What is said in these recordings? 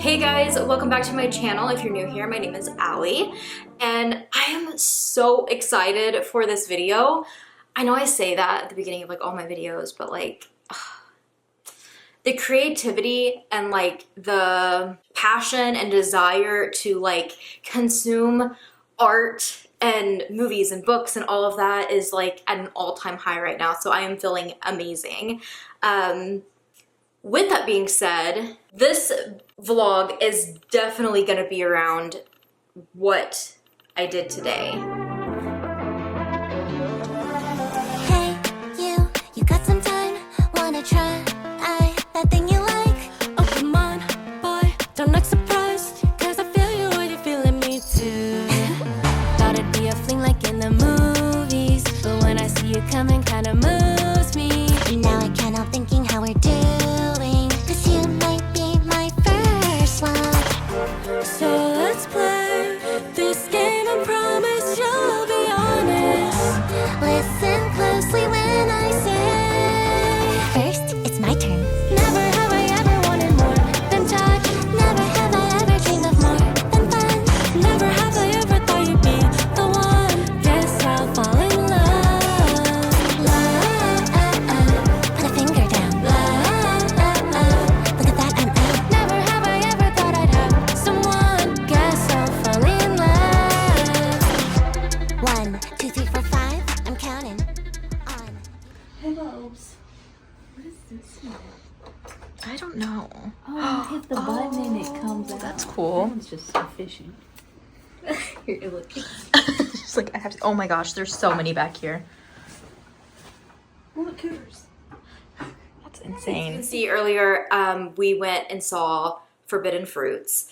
Hey guys, welcome back to my channel. If you're new here, my name is Allie, and I am so excited for this video. I know I say that at the beginning of like all my videos, but like the creativity and like the passion and desire to like consume art and movies and books and all of that is like at an all-time high right now. So I am feeling amazing. With that being said, this vlog is definitely going to be around what I did today. Hey, you got some time? Wanna try that thing you like? Oh, come on, boy, don't act surprised, cause I feel you when you're feeling me too. Thought it'd be a fling like in the movies, but when I see you coming, kinda moves me. Now I can't help thinking how we're doing, cause you might be my first one. So let's play this game and promise you'll be honest. Listen closely when I say, first, it's my turn. Never have I ever wanted more than touch. Never have I ever dreamed of more than fun. Never have I ever thought you'd be the one. Guess I'll fall in love. Put a finger down. Look at that, I'm out. Never have I ever thought I'd have someone. Guess I'll fall in love. 1, 2, 3, 4, 5. I'm counting on. Pillows. What is this now? I don't know. Oh, you hit the button and it comes out. That's cool. That one's just efficient. Here, it looks. Just like I have to, oh my gosh, there's so many back here. Oh, look, Cougars. That's insane. You can see earlier, we went and saw Forbidden Fruits.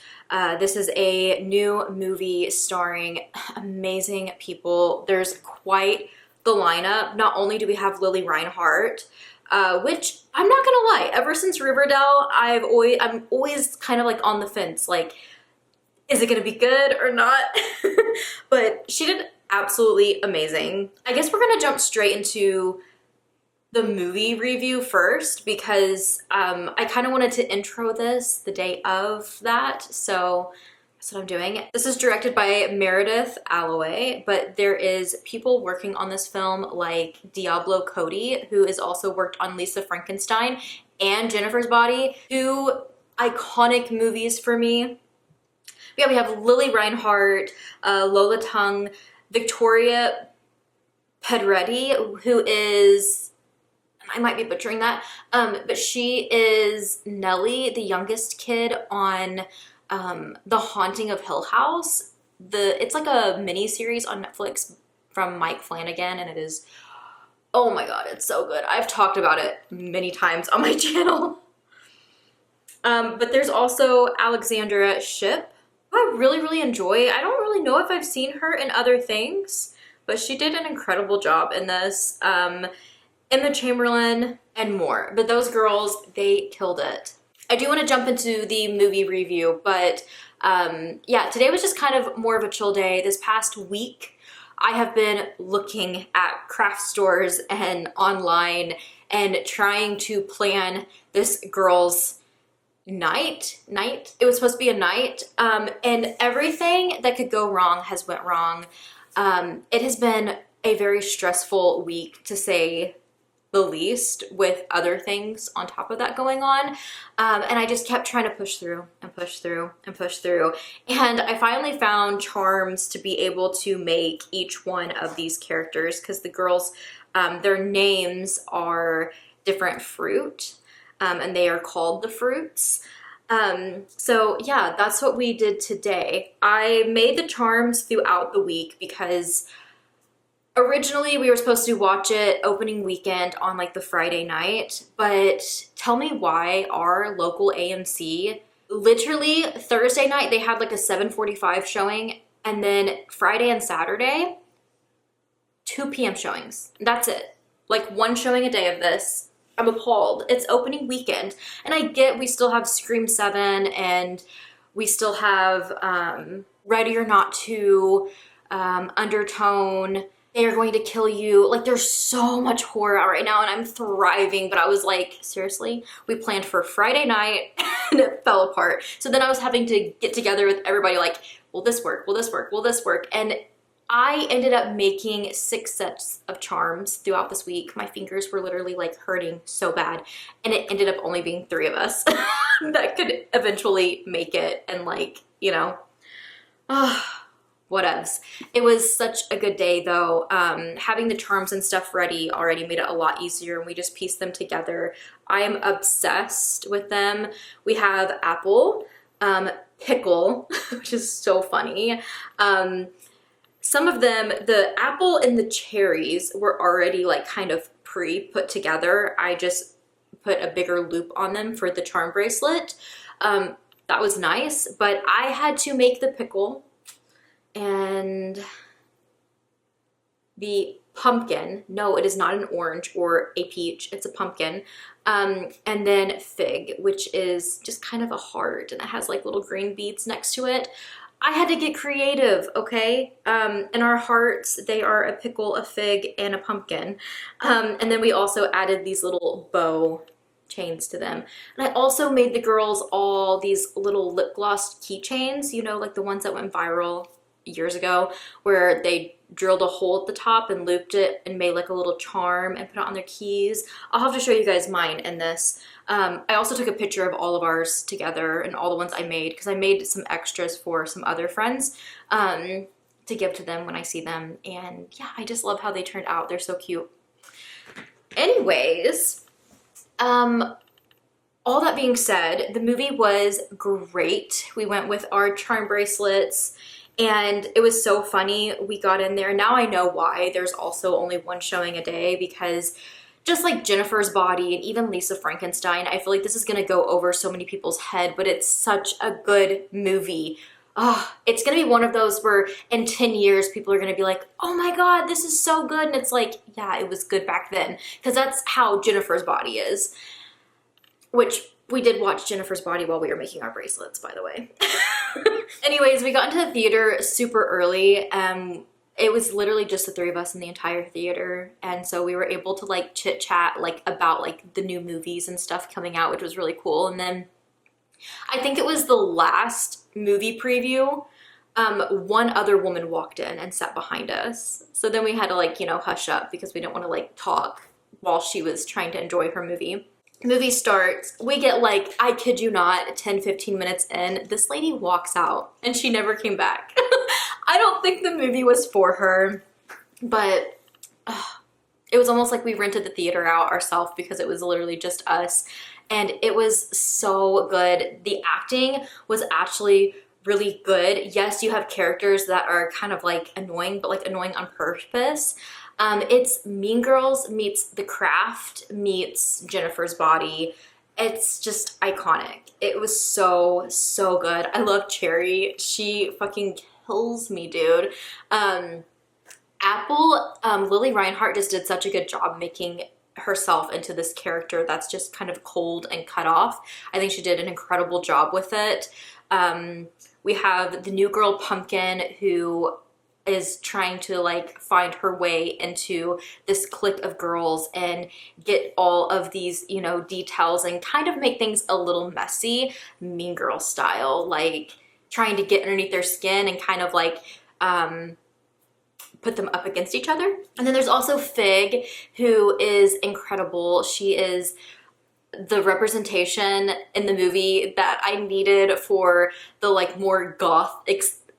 This is a new movie starring amazing people. There's quite the lineup. Not only do we have Lily Reinhart, which I'm not gonna lie, ever since Riverdale, I'm always kind of like on the fence, like, is it gonna be good or not? But she did absolutely amazing. I guess we're gonna jump straight into the movie review first because I kind of wanted to intro this the day of that, so that's what I'm doing. This is directed by Meredith Alloway, but there is people working on this film like Diablo Cody, who has also worked on Lisa Frankenstein and Jennifer's Body, two iconic movies for me. Yeah, we have Lily Reinhart, Lola Tung, Victoria Pedretti, who is, I might be butchering that, but she is Nellie, the youngest kid on The Haunting of Hill House. It's like a mini series on Netflix from Mike Flanagan, and it is, oh my god, it's so good. I've talked about it many times on my channel. But there's also Alexandra Shipp, who I really enjoy. I don't really know if I've seen her in other things, but she did an incredible job in this. Emma Chamberlain and more, but those girls, they killed it. I do want to jump into the movie review, but yeah, today was just kind of more of a chill day. This past week, I have been looking at craft stores and online and trying to plan this girl's night. It was supposed to be a night, and everything that could go wrong has went wrong. It has been a very stressful week, to say the least, with other things on top of that going on, and I just kept trying to push through and push through and push through, and I finally found charms to be able to make each one of these characters, because the girls, their names are different fruit, and they are called the fruits. So yeah, that's what we did today. I made the charms throughout the week because originally we were supposed to watch it opening weekend on like the Friday night, but tell me why our local AMC, literally Thursday night they had like a 7:45 showing, and then Friday and Saturday 2 p.m. showings. That's it. Like one showing a day of this. I'm appalled. It's opening weekend, and I get we still have Scream 7 and we still have Ready or Not 2, Undertone, they are going to kill you. Like, there's so much horror out right now and I'm thriving, but I was like, seriously? We planned for Friday night and it fell apart. So then I was having to get together with everybody like, will this work? Will this work? Will this work? And I ended up making 6 sets of charms throughout this week. My fingers were literally like hurting so bad. And it ended up only being 3 of us that could eventually make it. And like, you know, whatevs. It was such a good day though. Having the charms and stuff ready already made it a lot easier and we just pieced them together. I am obsessed with them. We have apple, pickle, which is so funny. Some of them, the apple and the cherries were already like kind of pre-put together. I just put a bigger loop on them for the charm bracelet. That was nice, but I had to make the pickle and the pumpkin. No, it is not an orange or a peach, it's a pumpkin. And then fig, which is just kind of a heart and it has like little green beads next to it. I had to get creative, okay? In our hearts, they are a pickle, a fig, and a pumpkin. And then we also added these little bow chains to them. And I also made the girls all these little lip gloss keychains, you know, like the ones that went viral years ago, where they drilled a hole at the top and looped it and made like a little charm and put it on their keys. I'll have to show you guys mine in this. I also took a picture of all of ours together and all the ones I made because I made some extras for some other friends to give to them when I see them. And yeah, I just love how they turned out. They're so cute. Anyways, all that being said, the movie was great. We went with our charm bracelets and it was so funny. We got in there. Now I know why there's also only one showing a day, because just like Jennifer's Body and even Lisa Frankenstein, I feel like this is gonna go over so many people's head, but it's such a good movie. Oh, it's gonna be one of those where in 10 years people are gonna be like, oh my God, this is so good. And it's like, yeah, it was good back then. Because that's how Jennifer's Body is. Which we did watch Jennifer's Body while we were making our bracelets, by the way. Anyways, we got into the theater super early. It was literally just the 3 of us in the entire theater, and so we were able to like chit chat like about like the new movies and stuff coming out, which was really cool. And then I think it was the last movie preview, one other woman walked in and sat behind us. So then we had to like, you know, hush up because we didn't want to like talk while she was trying to enjoy her movie. Movie starts, we get like, I kid you not, 10-15 minutes in, this lady walks out and she never came back. I don't think the movie was for her, but it was almost like we rented the theater out ourselves because it was literally just us. And it was so good. The acting was actually really good. Yes, you have characters that are kind of like annoying, but like annoying on purpose. It's Mean Girls meets The Craft meets Jennifer's Body. It's just iconic. It was so, so good. I love Cherry. She fucking kills me, dude. Apple, Lily Reinhart just did such a good job making herself into this character that's just kind of cold and cut off. I think she did an incredible job with it. We have the new girl Pumpkin, who is trying to like find her way into this clique of girls and get all of these, you know, details and kind of make things a little messy, Mean Girl style, like trying to get underneath their skin and kind of like put them up against each other. And then there's also Fig, who is incredible. She is the representation in the movie that I needed for the like more goth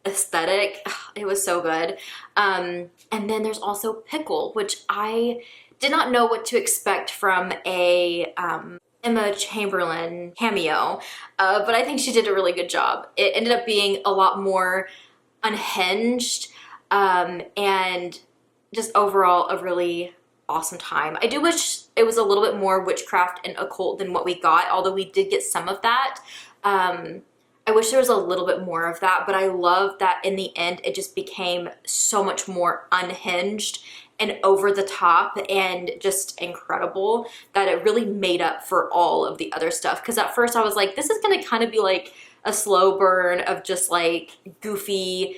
aesthetic. It was so good. And then there's also Pickle, which I did not know what to expect from a Emma Chamberlain cameo, but I think she did a really good job. It ended up being a lot more unhinged and just overall a really awesome time. I do wish it was a little bit more witchcraft and occult than what we got, although we did get some of that. I wish there was a little bit more of that, but I love that in the end it just became so much more unhinged and over the top and just incredible that it really made up for all of the other stuff. Because at first I was like, this is gonna kind of be like a slow burn of just like goofy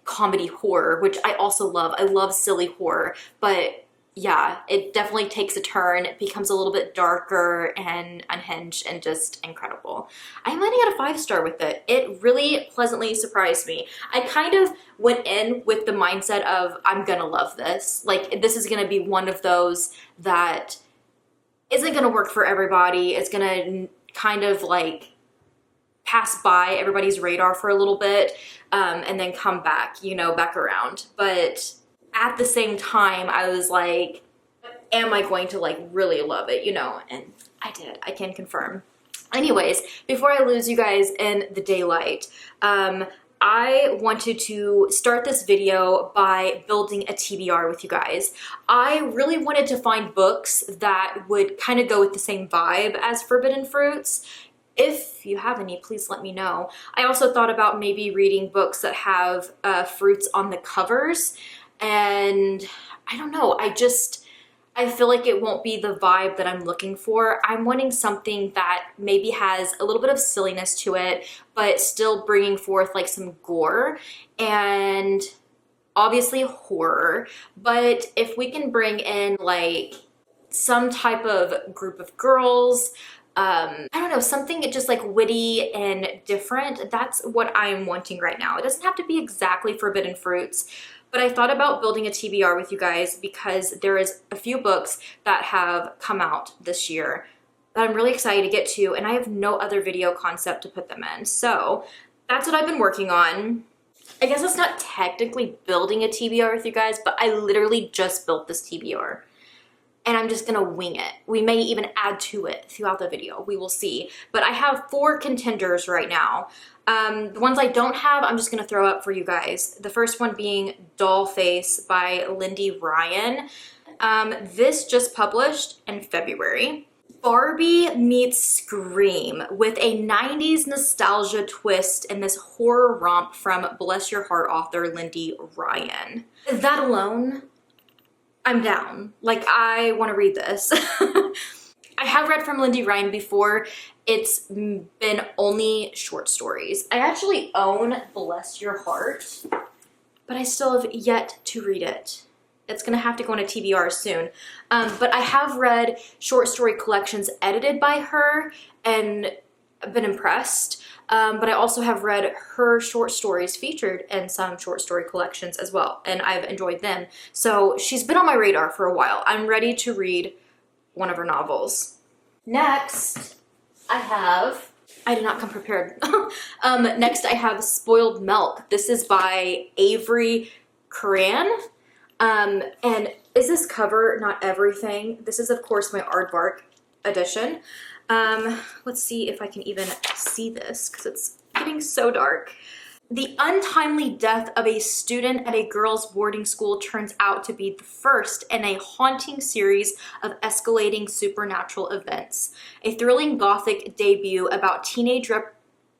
comedy horror, which I also love. I love silly horror, but yeah, it definitely takes a turn. It becomes a little bit darker and unhinged and just incredible. I'm landing at a 5-star with it. It really pleasantly surprised me. I kind of went in with the mindset of, I'm gonna love this. Like, this is gonna be one of those that isn't gonna work for everybody. It's gonna kind of like pass by everybody's radar for a little bit, and then come back, you know, back around. But at the same time, I was like, am I going to like really love it, you know? And I did, I can confirm. Anyways, before I lose you guys in the daylight, I wanted to start this video by building a TBR with you guys. I really wanted to find books that would kind of go with the same vibe as Forbidden Fruits. If you have any, please let me know. I also thought about maybe reading books that have fruits on the covers. And I don't know, I feel like it won't be the vibe that I'm looking for. I'm wanting something that maybe has a little bit of silliness to it, but still bringing forth like some gore and obviously horror. But if we can bring in like some type of group of girls, I don't know, something just like witty and different, that's what I'm wanting right now. It doesn't have to be exactly Forbidden Fruits, but I thought about building a TBR with you guys because there is a few books that have come out this year that I'm really excited to get to, and I have no other video concept to put them in. So that's what I've been working on. I guess it's not technically building a TBR with you guys, but I literally just built this TBR. And I'm just gonna wing it. We may even add to it throughout the video, we will see. But I have 4 contenders right now. The ones I don't have, I'm just gonna throw up for you guys. The first one being Dollface by Lindy Ryan. This just published in February. Barbie meets Scream with a 90s nostalgia twist in this horror romp from bless your heart author Lindy Ryan. That alone, I'm down. Like, I want to read this. I have read from Lindy Ryan before. It's been only short stories. I actually own Bless Your Heart, but I still have yet to read it. It's gonna have to go on a TBR soon. But I have read short story collections edited by her and been impressed. But I also have read her short stories featured in some short story collections as well, and I've enjoyed them. So she's been on my radar for a while. I'm ready to read one of her novels. Next, I did not come prepared. Next I have Spoiled Milk. This is by Avery Curran. And is this cover not everything? This is of course my aardvark edition. Let's see if I can even see this because it's getting so dark. The untimely death of a student at a girls' boarding school turns out to be the first in a haunting series of escalating supernatural events. A thrilling gothic debut about teenage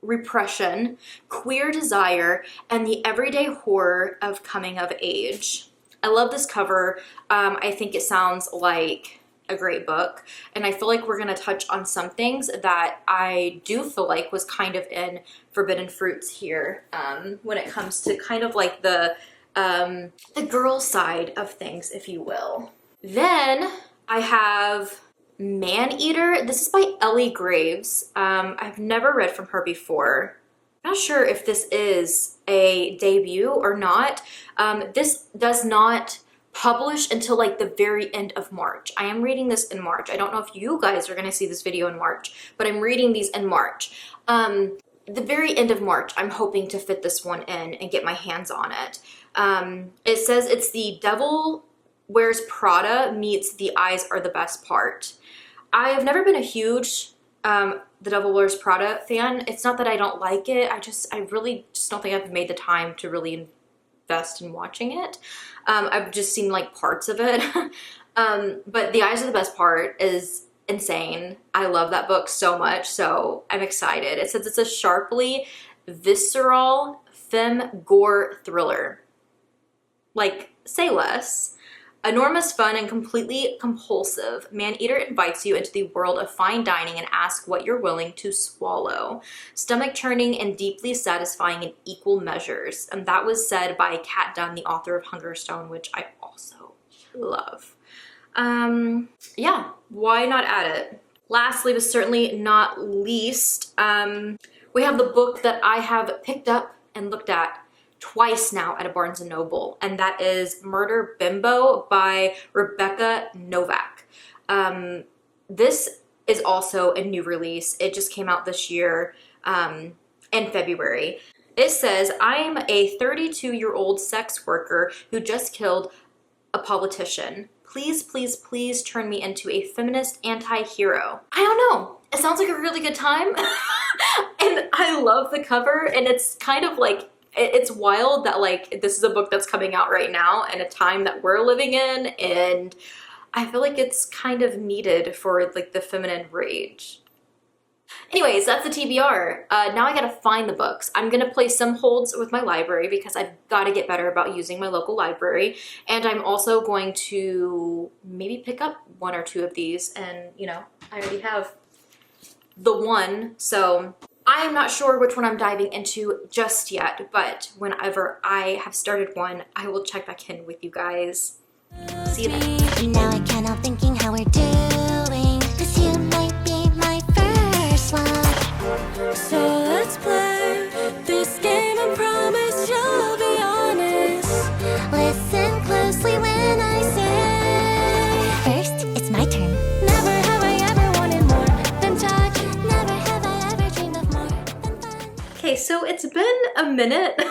repression, queer desire, and the everyday horror of coming of age. I love this cover. I think it sounds like a great book, and I feel like we're gonna touch on some things that I do feel like was kind of in Forbidden Fruits here, when it comes to kind of like the girl side of things, if you will. Then I have Maneater. This is by Ellie Graves. I've never read from her before. I'm not sure if this is a debut or not. This does not publish until like the very end of March. I am reading this in March. I don't know if you guys are gonna see this video in March, but I'm reading these in March. The very end of March, I'm hoping to fit this one in and get my hands on it. It says it's The Devil Wears Prada meets The Eyes Are the Best Part. I have never been a huge The Devil Wears Prada fan. It's not that I don't like it. I really just don't think I've made the time to really invest in watching it. I've just seen like parts of it. But The Eyes Are the Best Part is insane. I love that book so much, so I'm excited. It says it's a sharply visceral femme gore thriller. Like, say less. Enormous fun and completely compulsive, Man-Eater invites you into the world of fine dining and asks what you're willing to swallow. Stomach churning and deeply satisfying in equal measures. And that was said by Kat Dunn, the author of Hungerstone, which I also love. Yeah, why not add it? Lastly, but certainly not least, we have the book that I have picked up and looked at twice now at a Barnes & Noble, and that is Murder Bimbo by Rebecca Novack. This is also a new release. It just came out this year in February. It says, I'm a 32-year-old sex worker who just killed a politician. Please, please, please turn me into a feminist anti-hero. I don't know. It sounds like a really good time. And I love the cover, and it's kind of like, it's wild that like this is a book that's coming out right now in a time that we're living in, and I feel like it's kind of needed for like the feminine rage. Anyways, that's the TBR. Now I gotta find the books. I'm gonna place some holds with my library because I've gotta get better about using my local library, and I'm also going to maybe pick up one or two of these, and you know, I already have the one, so I'm not sure which one I'm diving into just yet, but whenever I have started one, I will check back in with you guys. See you then. Now I can't help thinking how we're doing, 'cause you might be my first one. So let's play this game and promise you'll be honest. Listen closely when I say, first, it's my turn. Never have I ever wanted more than talk. Never have I ever dreamed of more than fun. Okay, so it's been a minute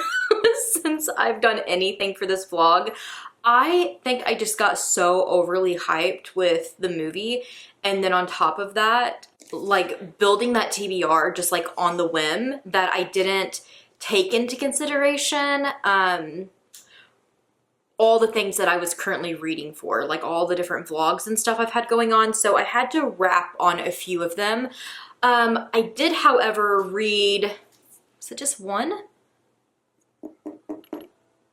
since I've done anything for this vlog. I think I just got so overly hyped with the movie, and then on top of that, like building that TBR just like on the whim, that I didn't take into consideration all the things that I was currently reading for, like all the different vlogs and stuff I've had going on, so I had to wrap on a few of them. I did, however, read, is it just one?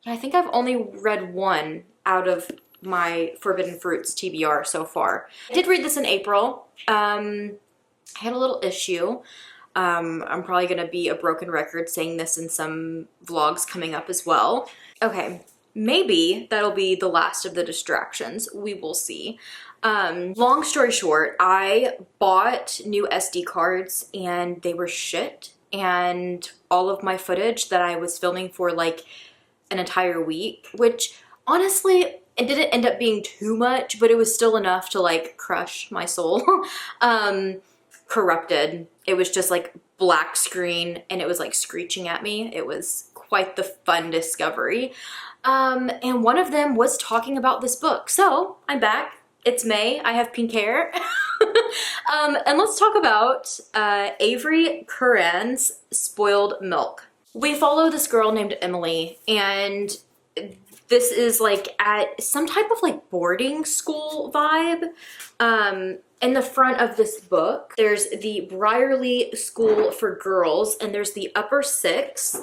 Yeah, I think I've only read one out of my Forbidden Fruits TBR so far. I did read this in April. I had a little issue. I'm probably gonna be a broken record saying this in some vlogs coming up as well. Okay, maybe that'll be the last of the distractions. We will see. Long story short, I bought new SD cards and they were shit, and all of my footage that I was filming for like an entire week, which honestly, it didn't end up being too much, but it was still enough to like crush my soul. Corrupted. It was just like black screen and it was like screeching at me. It was quite the fun discovery. And one of them was talking about this book. So I'm back. It's May. I have pink hair. And let's talk about Avery Curran's Spoiled Milk. We follow this girl named Emily, and this is like at some type of like boarding school vibe. In the front of this book, there's the Briarley School for Girls, and there's the Upper Six,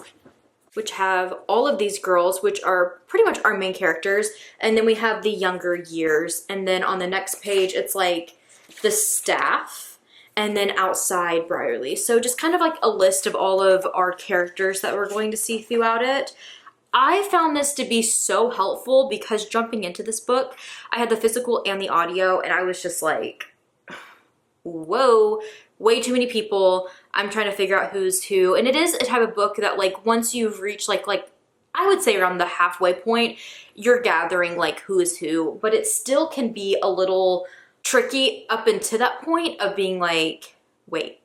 which have all of these girls, which are pretty much our main characters. And then we have the younger years. And then on the next page, it's like the staff. And then outside Briarley. So just kind of like a list of all of our characters that we're going to see throughout it. I found this to be so helpful because jumping into this book, I had the physical and the audio, and I was just like, whoa, way too many people. I'm trying to figure out who's who. And it is a type of book that like once you've reached like I would say around the halfway point, you're gathering like who is who, but it still can be a little tricky up until that point of being like, wait,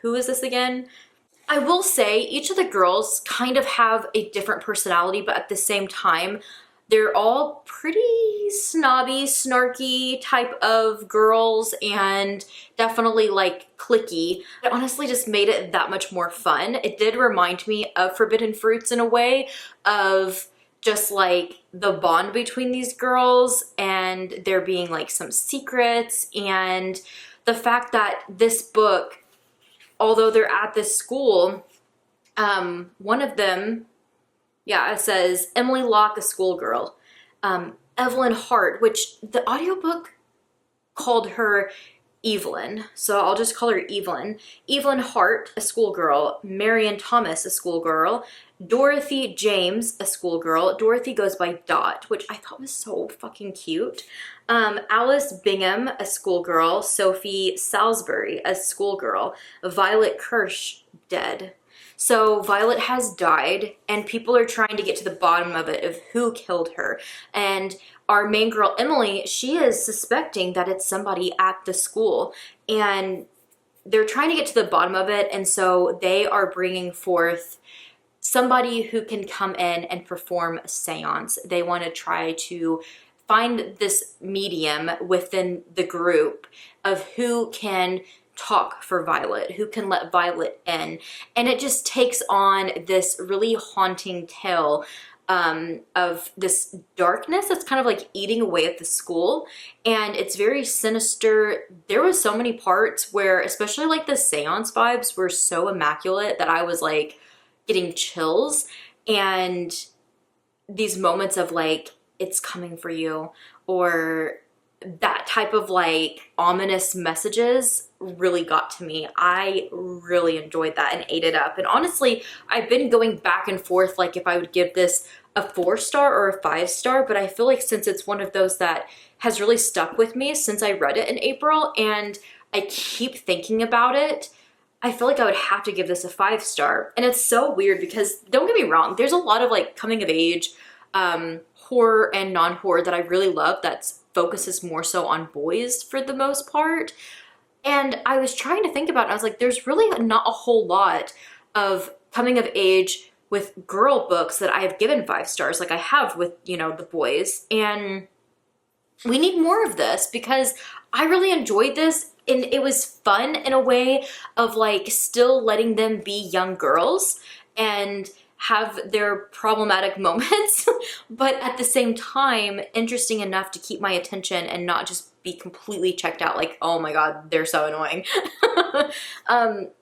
who is this again? I will say each of the girls kind of have a different personality, but at the same time, they're all pretty snobby, snarky type of girls and definitely like cliquey. It honestly just made it that much more fun. It did remind me of Forbidden Fruits in a way, of just like the bond between these girls and there being like some secrets, and the fact that this book, although they're at this school, one of them, yeah, it says Emily Locke, a schoolgirl. Evelyn Hart, which the audiobook called her Evelyn, so I'll just call her Evelyn. Evelyn Hart, a schoolgirl. Marion Thomas, a schoolgirl. Dorothy James, a schoolgirl. Dorothy goes by Dot, which I thought was so fucking cute. Alice Bingham, a schoolgirl. Sophie Salisbury, a schoolgirl. Violet Kirsch, dead. So Violet has died, and people are trying to get to the bottom of it, of who killed her. And our main girl, Emily, she is suspecting that it's somebody at the school, and they're trying to get to the bottom of it, and so they are bringing forth somebody who can come in and perform a seance. They want to try to find this medium within the group of who can talk for Violet, who can let Violet in. And it just takes on this really haunting tale of this darkness that's kind of like eating away at the school, and it's very sinister. There was so many parts where, especially like the seance vibes were so immaculate that I was like getting chills, and these moments of like, it's coming for you, or that type of like ominous messages really got to me. I really enjoyed that and ate it up. And honestly, I've been going back and forth like if I would give this a 4-star or a 5-star, but I feel like since it's one of those that has really stuck with me since I read it in April and I keep thinking about it, I feel like I would have to give this a 5-star. And it's so weird because, don't get me wrong, there's a lot of like coming of age horror and non-horror that I really love that focuses more so on boys for the most part. And I was trying to think about it, I was like, there's really not a whole lot of coming of age with girl books that I have given 5 stars like I have with, you know, the boys. And we need more of this because I really enjoyed this, and it was fun in a way of like still letting them be young girls and have their problematic moments, but at the same time, interesting enough to keep my attention and not just be completely checked out like, oh my god, they're so annoying.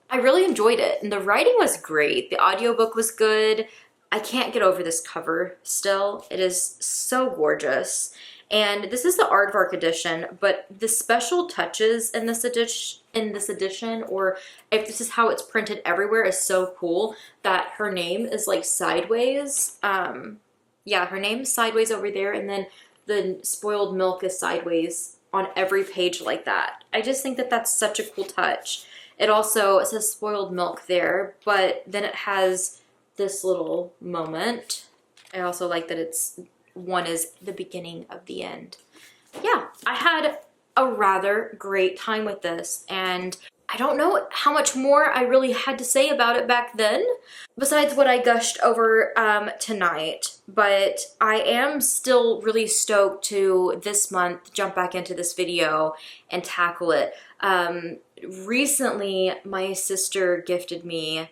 I really enjoyed it, and the writing was great. The audiobook was good. I can't get over this cover still. It is so gorgeous. And this is the Aardvark edition, but the special touches in this edition, or if this is how it's printed everywhere, is so cool that her name is like sideways. Yeah, her name is sideways over there, and then the spoiled milk is sideways on every page like that. I just think that that's such a cool touch. It says spoiled milk there, but then it has this little moment. I also like that one is the beginning of the end. Yeah, I had a rather great time with this, and I don't know how much more I really had to say about it back then, besides what I gushed over tonight, but I am still really stoked to this month jump back into this video and tackle it. Recently, my sister gifted me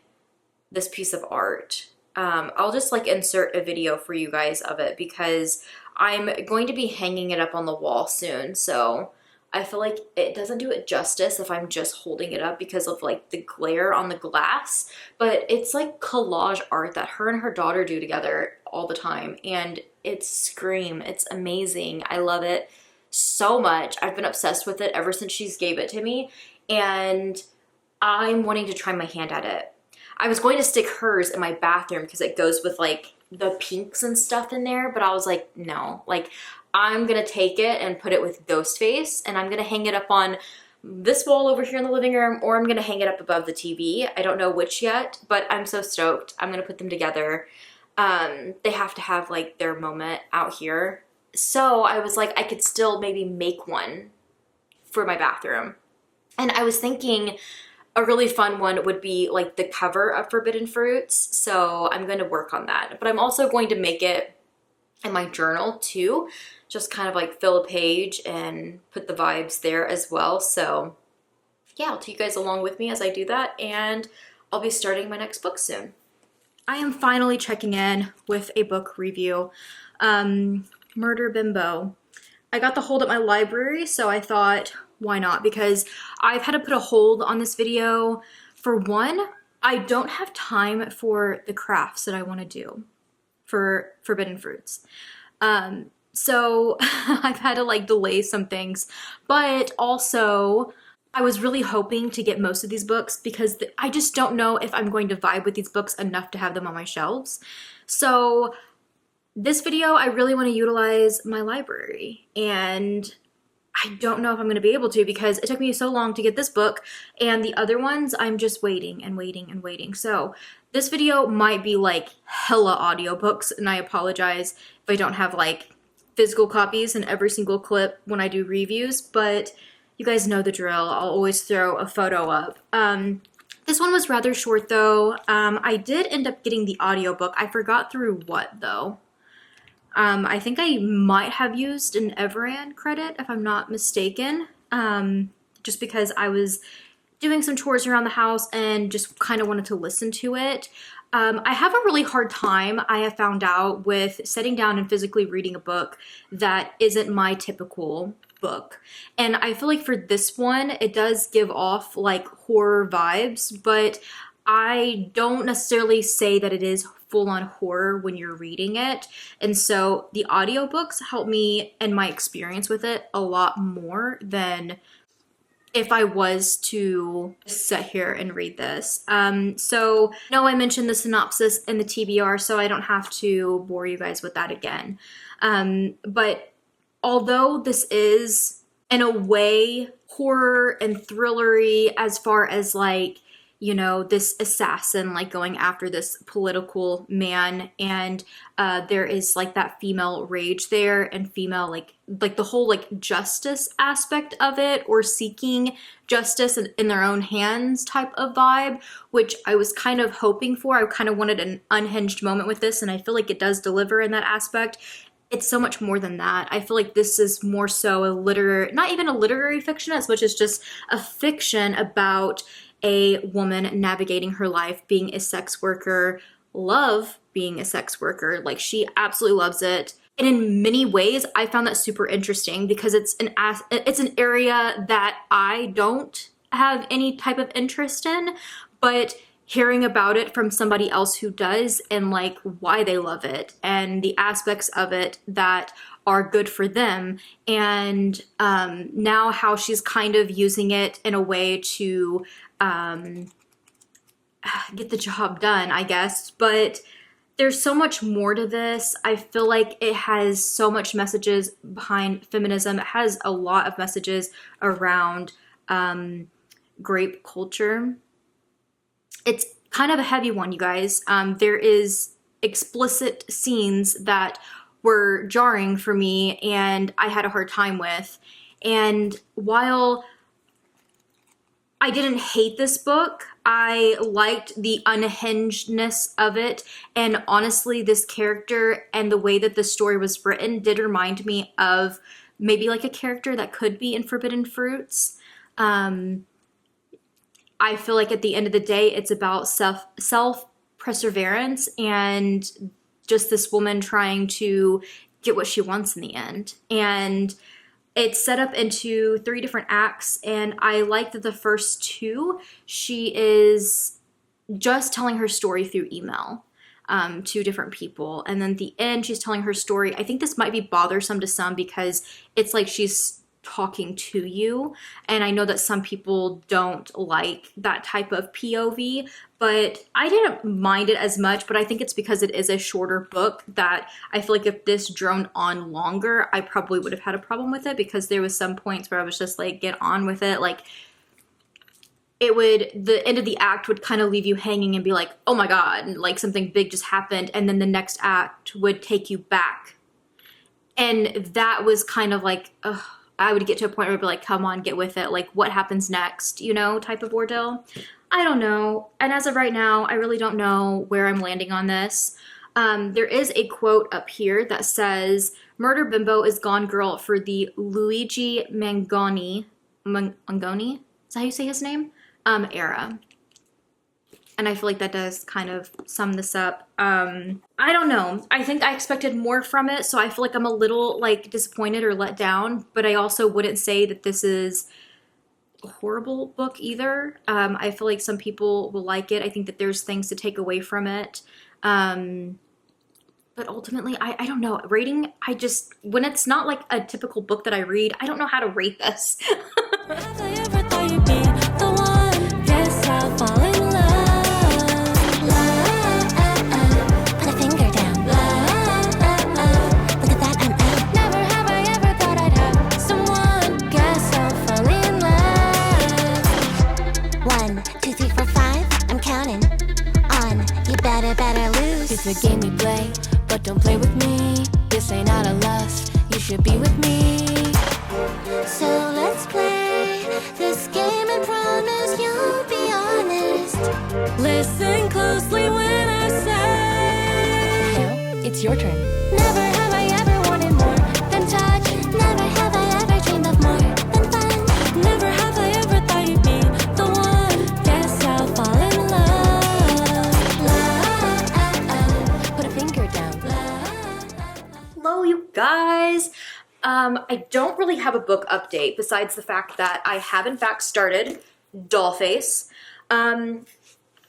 this piece of art. I'll just like insert a video for you guys of it because I'm going to be hanging it up on the wall soon, so I feel like it doesn't do it justice if I'm just holding it up because of like the glare on the glass, but it's like collage art that her and her daughter do together all the time, and it's scream. It's amazing. I love it so much. I've been obsessed with it ever since she's gave it to me, and I'm wanting to try my hand at it. I was going to stick hers in my bathroom because it goes with like the pinks and stuff in there, but I was like, no, like I'm gonna take it and put it with Ghostface, and I'm gonna hang it up on this wall over here in the living room, or I'm gonna hang it up above the TV. I don't know which yet, but I'm so stoked. I'm gonna put them together. They have to have like their moment out here. So I was like, I could still maybe make one for my bathroom. And I was thinking a really fun one would be like the cover of Forbidden Fruits. So I'm going to work on that. But I'm also going to make it in my journal too. Just kind of like fill a page and put the vibes there as well. So yeah, I'll take you guys along with me as I do that. And I'll be starting my next book soon. I am finally checking in with a book review. Murder Bimbo. I got the hold at my library, so I thought, why not? Because I've had to put a hold on this video. For one, I don't have time for the crafts that I want to do for Forbidden Fruits. So I've had to like delay some things, but also I was really hoping to get most of these books because I just don't know if I'm going to vibe with these books enough to have them on my shelves. So this video, I really want to utilize my library, and I don't know if I'm going to be able to because it took me so long to get this book, and the other ones I'm just waiting and waiting and waiting. So this video might be like hella audiobooks, and I apologize if I don't have like physical copies in every single clip when I do reviews, but you guys know the drill. I'll always throw a photo up. This one was rather short though. I did end up getting the audiobook. I forgot through what though. I think I might have used an Everand credit if I'm not mistaken, just because I was doing some chores around the house and just kind of wanted to listen to it. I have a really hard time, I have found out, with sitting down and physically reading a book that isn't my typical book. And I feel like for this one, it does give off like horror vibes, but I don't necessarily say that it is full-on horror when you're reading it. And so the audiobooks help me and my experience with it a lot more than if I was to sit here and read this. So no, I mentioned the synopsis and the TBR, so I don't have to bore you guys with that again. But although this is in a way horror and thrillery as far as like, you know, this assassin like going after this political man, and there is like that female rage there and female like the whole like justice aspect of it, or seeking justice in their own hands type of vibe, which I was kind of hoping for. I kind of wanted an unhinged moment with this, and I feel like it does deliver in that aspect. It's so much more than that. I feel like this is more so a not even a literary fiction as much as just a fiction about a woman navigating her life, being a sex worker, love being a sex worker. Like, she absolutely loves it. And in many ways, I found that super interesting because it's an area that I don't have any type of interest in, but hearing about it from somebody else who does, and like why they love it and the aspects of it that are good for them, and now how she's kind of using it in a way to get the job done, I guess. But there's so much more to this. I feel like it has so much messages behind feminism. It has a lot of messages around grape culture. It's kind of a heavy one, you guys. There is explicit scenes that were jarring for me and I had a hard time with. And while I didn't hate this book, I liked the unhingedness of it. And honestly, this character and the way that the story was written did remind me of maybe like a character that could be in Forbidden Fruits. I feel like at the end of the day, it's about self-perseverance and just this woman trying to get what she wants in the end. And it's set up into 3 different acts, and I like that the first 2, she is just telling her story through email to different people. And then at the end, she's telling her story. I think this might be bothersome to some because it's like she's talking to you, and I know that some people don't like that type of POV, but I didn't mind it as much. But I think it's because it is a shorter book that I feel like if this droned on longer, I probably would have had a problem with it, because there was some points where I was just like, get on with it. Like, the end of the act would kind of leave you hanging and be like, oh my god, and like something big just happened, and then the next act would take you back, and that was kind of like, ugh. I would get to a point where I'd be like, come on, get with it. Like, what happens next, you know, type of ordeal. I don't know. And as of right now, I really don't know where I'm landing on this. There is a quote up here that says, "Murder Bimbo is gone girl for the Luigi Mangoni, is that how you say his name? Era." And I feel like that does kind of sum this up. I don't know. I think I expected more from it, so I feel like I'm a little like disappointed or let down, but I also wouldn't say that this is a horrible book either. I feel like some people will like it. I think that there's things to take away from it. But but ultimately, I don't know. Rating, when it's not like a typical book that I read, I don't know how to rate this. Have I ever thought you'd be the one? Guess I'll fall in love. Put a finger down. Look at that, I'm out. Never have I ever thought I'd have someone. Guess I'll fall in love. 1, 2, 3, 4, 5. I'm counting on. You better lose. It's a game we play, but don't play with me. This ain't out of lust. You should be with me. So let's play this game and promise you'll be honest. Listen closely when I say. Now it's your turn. Never have I ever wanted more than touch. Never have I ever dreamed of more than fun. Never have I ever thought you'd be the one. Guess I'll fall in love. Put a finger down. Hello, you guys. I don't really have a book update besides the fact that I have in fact started Dollface.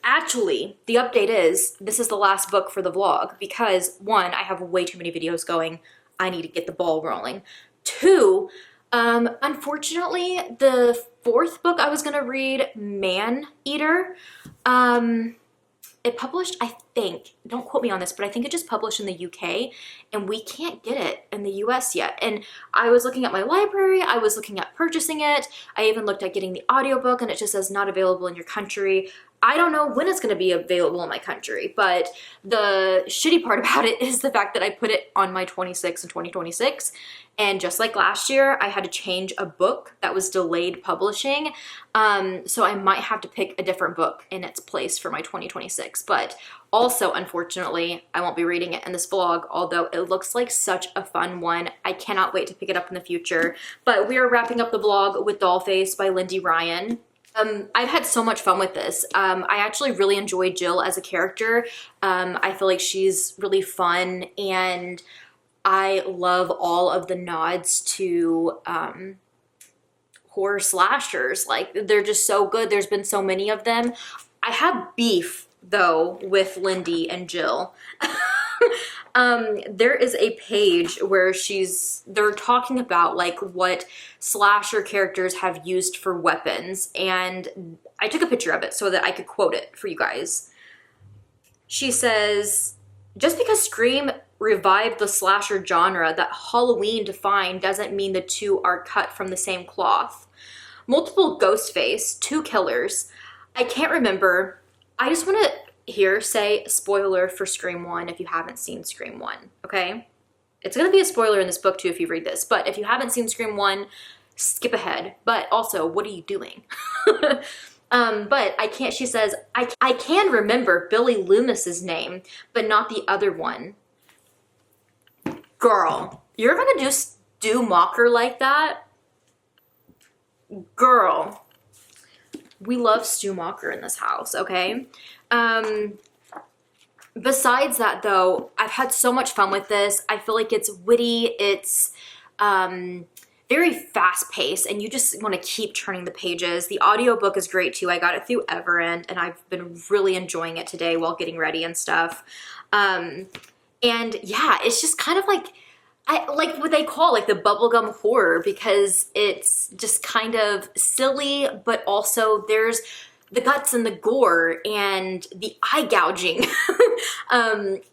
Actually, the update is this is the last book for the vlog because 1, I have way too many videos going. I need to get the ball rolling. 2, unfortunately, the 4th book I was gonna read, Man Eater, it published, I think, don't quote me on this, but I think it just published in the UK and we can't get it in the US yet. And I was looking at my library, I was looking at purchasing it, I even looked at getting the audiobook and it just says not available in your country. I don't know when it's gonna be available in my country, but the shitty part about it is the fact that I put it on my 26 and 2026. And just like last year, I had to change a book that was delayed publishing. So I might have to pick a different book in its place for my 2026. But also, unfortunately, I won't be reading it in this vlog, although it looks like such a fun one. I cannot wait to pick it up in the future. But we are wrapping up the vlog with Dollface by Lindy Ryan. I've had so much fun with this. I actually really enjoy Jill as a character. I feel like she's really fun and I love all of the nods to horror slashers. Like, they're just so good. There's been so many of them. I have beef, though, with Lindy and Jill. There is a page where they're talking about like what slasher characters have used for weapons, and I took a picture of it so that I could quote it for you guys. She says, just because Scream revived the slasher genre that Halloween defined doesn't mean the two are cut from the same cloth. Multiple Ghostface, 2 killers. I can't remember. I just want to here say spoiler for Scream 1 if you haven't seen Scream 1, okay? It's going to be a spoiler in this book too if you read this, but if you haven't seen Scream 1, skip ahead. But also, what are you doing? But I can't, she says, I can remember Billy Loomis's name, but not the other one. Girl, you're gonna do mocker like that? Girl, we love Stu Mocker in this house, okay? Besides that though, I've had so much fun with this. I feel like it's witty, it's very fast paced, and you just want to keep turning the pages. The audiobook is great too. I got it through Avery and I've been really enjoying it today while getting ready and stuff. And yeah, it's just kind of like, I like what they call like the bubblegum horror, because it's just kind of silly, but also there's the guts and the gore and the eye gouging.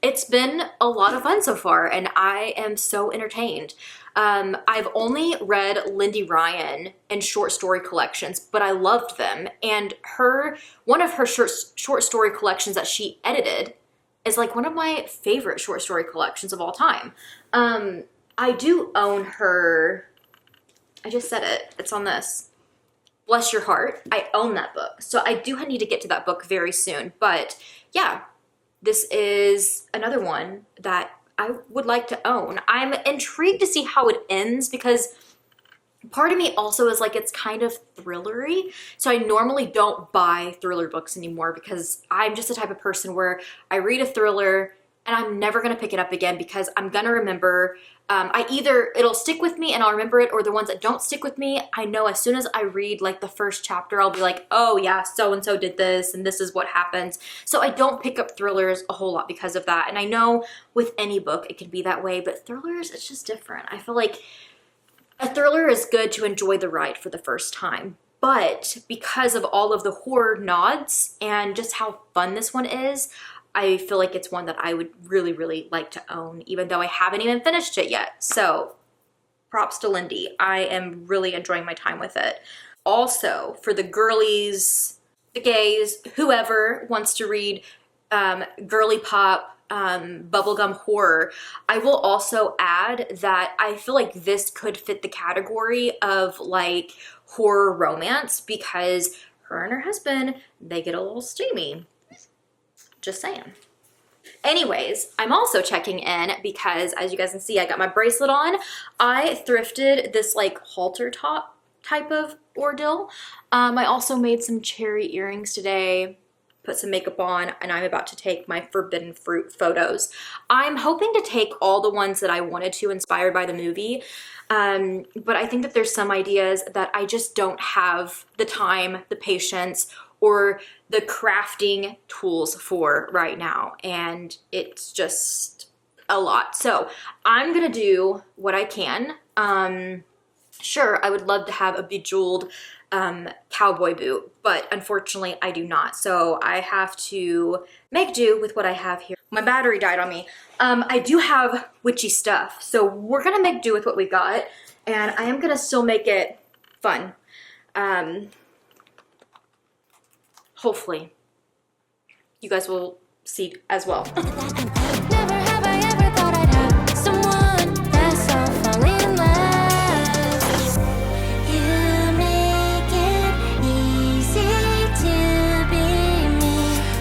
It's been a lot of fun so far and I am so entertained. I've only read Lindy Ryan in short story collections, but I loved them. And one of her short story collections that she edited is like one of my favorite short story collections of all time. I do own her, I just said it, it's on this, Bless Your Heart. I own that book. So I do need to get to that book very soon. But yeah, this is another one that I would like to own. I'm intrigued to see how it ends because part of me also is like, it's kind of thrillery. So I normally don't buy thriller books anymore because I'm just the type of person where I read a thriller and I'm never gonna pick it up again because I'm gonna remember, it'll stick with me and I'll remember it, or the ones that don't stick with me, I know as soon as I read like the first chapter, I'll be like, oh yeah, so-and-so did this and this is what happens. So I don't pick up thrillers a whole lot because of that. And I know with any book it can be that way, but thrillers, it's just different. I feel like a thriller is good to enjoy the ride for the first time. But because of all of the horror nods and just how fun this one is, I feel like it's one that I would really, really like to own, even though I haven't even finished it yet. So props to Lindy. I am really enjoying my time with it. Also, for the girlies, the gays, whoever wants to read girly pop, bubblegum horror, I will also add that I feel like this could fit the category of like horror romance, because her and her husband, they get a little steamy. Just saying. Anyways, I'm also checking in because, as you guys can see, I got my bracelet on. I thrifted this like halter top type of ordeal. I also made some cherry earrings today, put some makeup on, and I'm about to take my forbidden fruit photos. I'm hoping to take all the ones that I wanted to, inspired by the movie. But I think that there's some ideas that I just don't have the time, the patience, or the crafting tools for right now. And it's just a lot. So I'm gonna do what I can. Sure, I would love to have a bejeweled cowboy boot, but unfortunately I do not. So I have to make do with what I have here. My battery died on me. I do have witchy stuff, so we're gonna make do with what we got, and I am gonna still make it fun. Hopefully you guys will see as well. Never have I ever thought I'd have someone that's so fall in love. You make it easy to be me.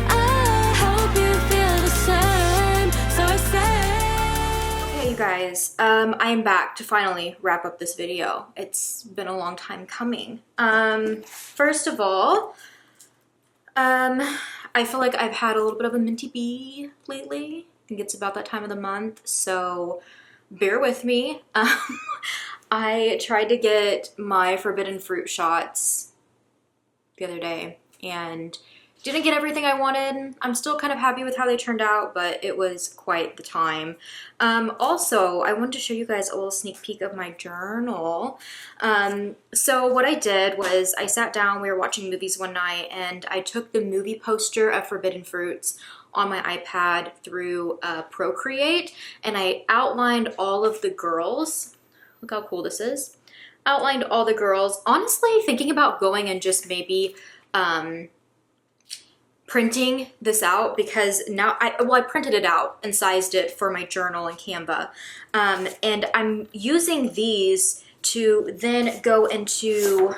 I hope you feel the same. So I say. Okay, you guys, I am back to finally wrap up this video. It's been a long time coming. First of all, I feel like I've had a little bit of a minty bee lately. I think it's about that time of the month, so bear with me. I tried to get my forbidden fruit shots the other day and didn't get everything I wanted. I'm still kind of happy with how they turned out, but it was quite the time. Also, I wanted to show you guys a little sneak peek of my journal. So what I did was I sat down, we were watching movies one night, and I took the movie poster of Forbidden Fruits on my iPad through Procreate, and I outlined all of the girls. Look how cool this is. Outlined all the girls. Honestly, thinking about going and just maybe printing this out, because now I printed it out and sized it for my journal in Canva, and I'm using these to then go into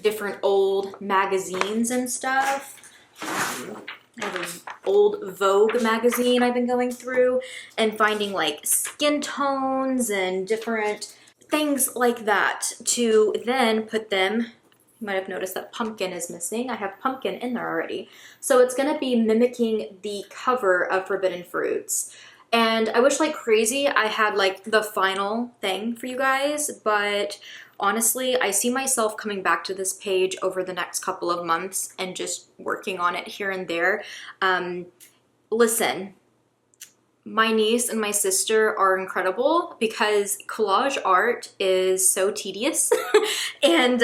different old magazines and stuff. I have an old Vogue magazine I've been going through and finding like skin tones and different things like that to then put them. You might have noticed that pumpkin is missing. I have pumpkin in there already. So it's gonna be mimicking the cover of Forbidden Fruits. And I wish like crazy I had like the final thing for you guys, but honestly, I see myself coming back to this page over the next couple of months and just working on it here and there. Listen, my niece and my sister are incredible because collage art is so tedious and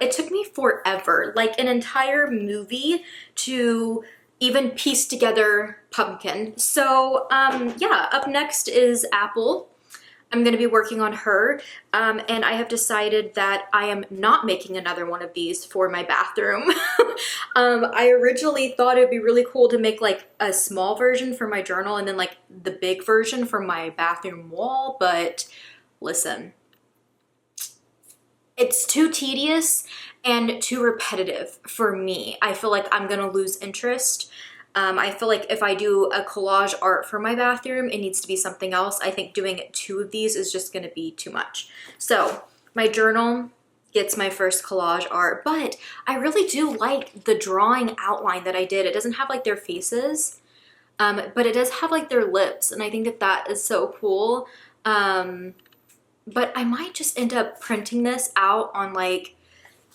it took me forever, like an entire movie, to even piece together pumpkin. So yeah, up next is Apple. I'm going to be working on her, and I have decided that I am not making another one of these for my bathroom. I originally thought it'd be really cool to make like a small version for my journal and then like the big version for my bathroom wall, but listen, it's too tedious and too repetitive for me. I feel like I'm going to lose interest. I feel like if I do a collage art for my bathroom, it needs to be something else. I think doing 2 of these is just gonna be too much. So my journal gets my first collage art, but I really do like the drawing outline that I did. It doesn't have like their faces. but it does have like their lips, and I think that that is so cool. But I might just end up printing this out on like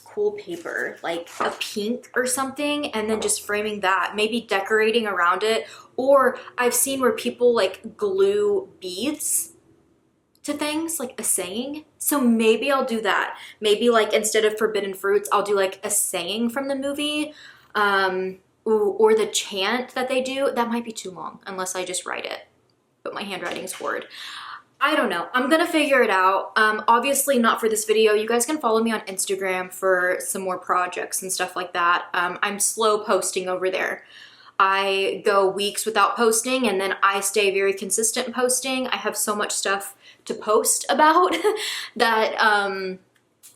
cool paper, like a pink or something, and then just framing that, maybe decorating around it. Or I've seen where people like glue beads to things, like a saying. So maybe I'll do that. Maybe like instead of forbidden fruits, I'll do like a saying from the movie, or the chant that they do. That might be too long unless I just write it, but my handwriting's horrid. I don't know. I'm gonna figure it out. Obviously not for this video. You guys can follow me on Instagram for some more projects and stuff like that. I'm slow posting over there. I go weeks without posting, and then I stay very consistent posting. I have so much stuff to post about that,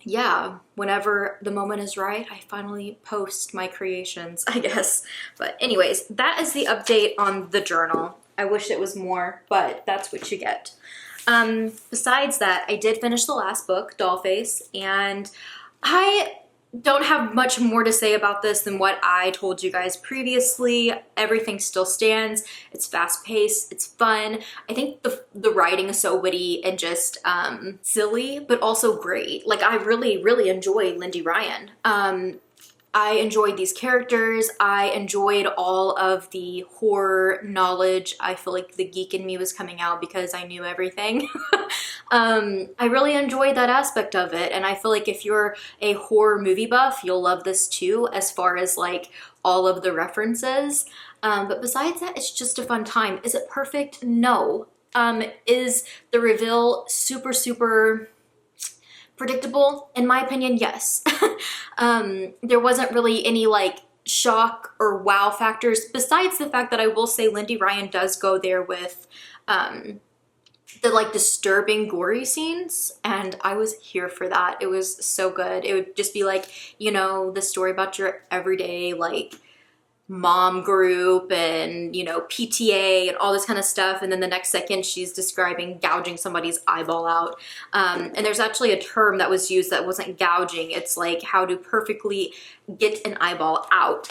yeah, whenever the moment is right, I finally post my creations, I guess. But anyways, that is the update on the journal. I wish it was more, but that's what you get. Besides that, I did finish the last book, Dollface, and I don't have much more to say about this than what I told you guys previously. Everything still stands. It's fast-paced, it's fun. I think the writing is so witty and just silly, but also great. Like, I really enjoy Lindy Ryan. I enjoyed these characters. I enjoyed all of the horror knowledge. I feel like the geek in me was coming out because I knew everything. I really enjoyed that aspect of it, and I feel like if you're a horror movie buff, you'll love this too, as far as like all of the references. But besides that, it's just a fun time. Is it perfect? No. Is the reveal super predictable? In my opinion, yes. There wasn't really any like shock or wow factors, besides the fact that I will say Lindy Ryan does go there with the like disturbing gory scenes, and I was here for that. It was so good. It would just be like, you know, the story about your everyday like mom group and, you know, PTA and all this kind of stuff, and then the next second she's describing gouging somebody's eyeball out. And there's actually a term that was used that wasn't gouging, it's like how to perfectly get an eyeball out.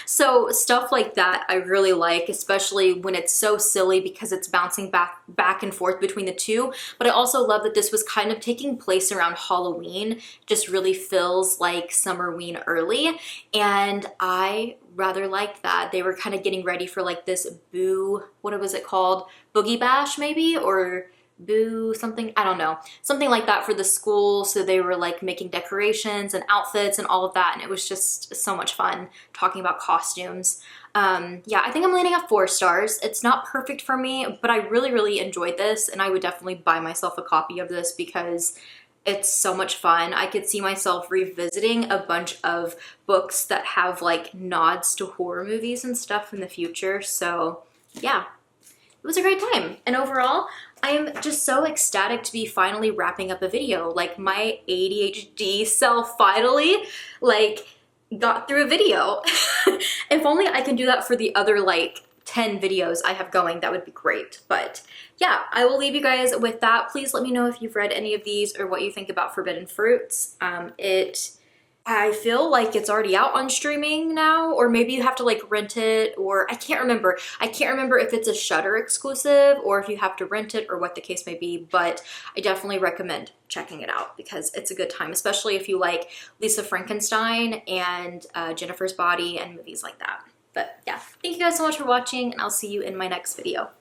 So stuff like that I really like, especially when it's so silly because it's bouncing back and forth between the two. But I also love that this was kind of taking place around Halloween. Just really feels like Summerween early, and I rather like that. They were kind of getting ready for like this boo, what was it called? Boogie Bash maybe? Or boo something, I don't know. Something like that for the school. So they were like making decorations and outfits and all of that. And it was just so much fun talking about costumes. Yeah, I think I'm landing at 4 stars. It's not perfect for me, but I really enjoyed this, and I would definitely buy myself a copy of this because it's so much fun. I could see myself revisiting a bunch of books that have like nods to horror movies and stuff in the future. So yeah, it was a great time. And overall, I am just so ecstatic to be finally wrapping up a video. Like, my ADHD self finally like got through a video. If only I can do that for the other like 10 videos I have going, that would be great. But yeah, I will leave you guys with that. Please let me know if you've read any of these or what you think about Forbidden Fruits. I feel like it's already out on streaming now, or maybe you have to like rent it, or I can't remember. I can't remember if it's a Shudder exclusive or if you have to rent it or what the case may be, but I definitely recommend checking it out because it's a good time, especially if you like Lisa Frankenstein and Jennifer's Body and movies like that. But yeah, thank you guys so much for watching, and I'll see you in my next video.